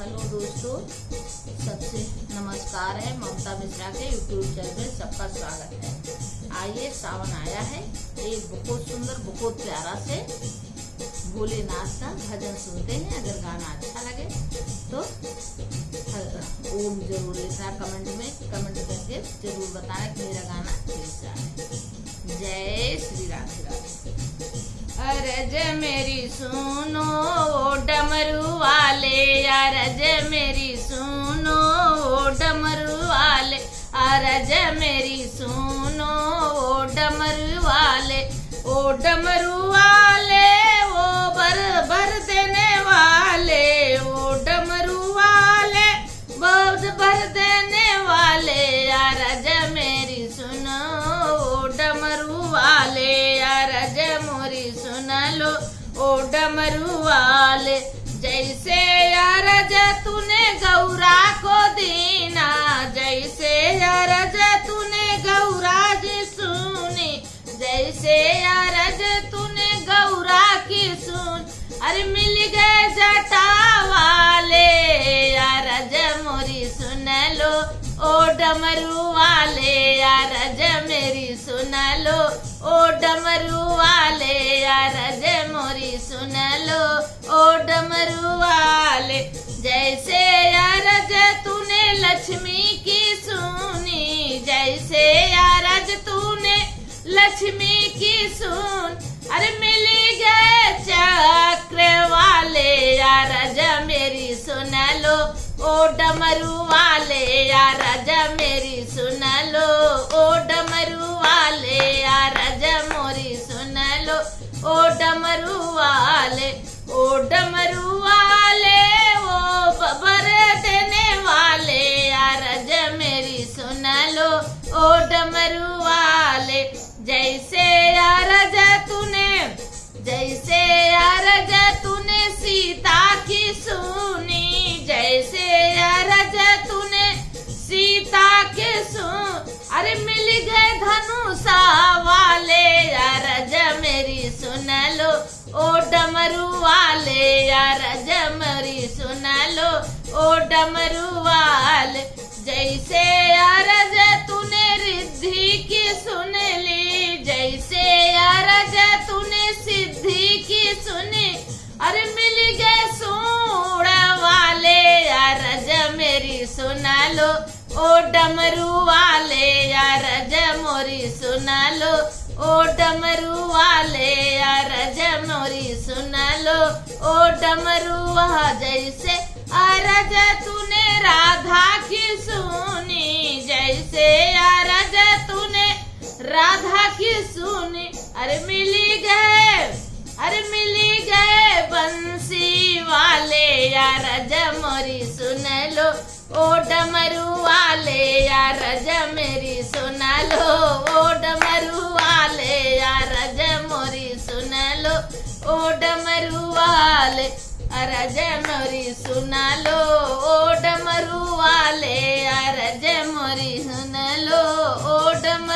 Hello दोस्तों, सबसे नमस्कार है। ममता मिश्रा के यूट्यूब चैनल में सबका स्वागत है। आइए, सावन आया है, एक बहुत सुंदर बहुत प्यारा से भोलेनाथ का भजन सुनते हैं। अगर गाना अच्छा लगे तो ओम जरूर लिखना, कमेंट करके जरूर बताना कि मेरा गाना कैसा है। जय श्री राधे। अरज मेरी सुनो डमरू वाले, अरज मेरी सुनो डमरू वाले, अरज मेरी सुनो डमरू वाले, ओ डमरू वाले ओ भर देने वाले, ओ डमरू वाले बहुत भर देने वाले, अरज मेरी सुनो डमरू वाले, अरज मोरी सुन लो ओ डमरू वाले। जैसे अरज तूने गौरा को दीना, जैसे अरज तूने गौरा जी सुनी, जैसे अरज तूने गौरा की सुन, अरे मिल गए जटा वाले, अरज मोरी सुन लो ओ डमरू वाले, अरज मेरी सुन लो ओ डमरू वाले, अरज मोरी सुन लो ओ डमरू वाले। जैसे अरज तूने लक्ष्मी की सुनी, जैसे अरज तूने लक्ष्मी की सुन, अरे मिल गए चक्र वाले, अरज मेरी सुन लो ओ डमरू वाले, अरज मेरी सुन लो ओ डमरू वाले, अरज मोरी सुन लो ओ डमरू वाले, ओ डमरू वाले ओ भर देने वाले, अरज मेरी सुन लो ओ डमरू वाले। जैसे अरज तूने सीता की सुनी, जैसे अरज तूने सीता के सुन, अरे मिल गए धनुषा वाले, अरज मेरी सुन लो ओ डमरू वाले, अरज मेरी सुन लो ओ डमरू वाले। जैसे अरज तूने रिद्धि की सुन ली, जैसे अरज तूने सिद्धि की सुनी, अरे मिल गए सूढ़ वाले, अरज मेरी सुन लो ओ डमरू वाले, अरज मोरी सुन लो ओ डमरू वाले, अरज मोरी सुन लो ओ डमरू। जैसे अरज तूने राधा की सुनी, जैसे अरज तूने राधा की सुनी, अरे मिली गए बंसी वाले, अरज मोरी सुन लो ओ डमरू वाले, अरज मेरी सुन लो ओ डमरू वाले, अरज मोरी सुन लो ओ डमरू वाले, अरज मोरी सुन लो ओ डमरू वाले, अरज मोरी सुन लो ओ डमरू।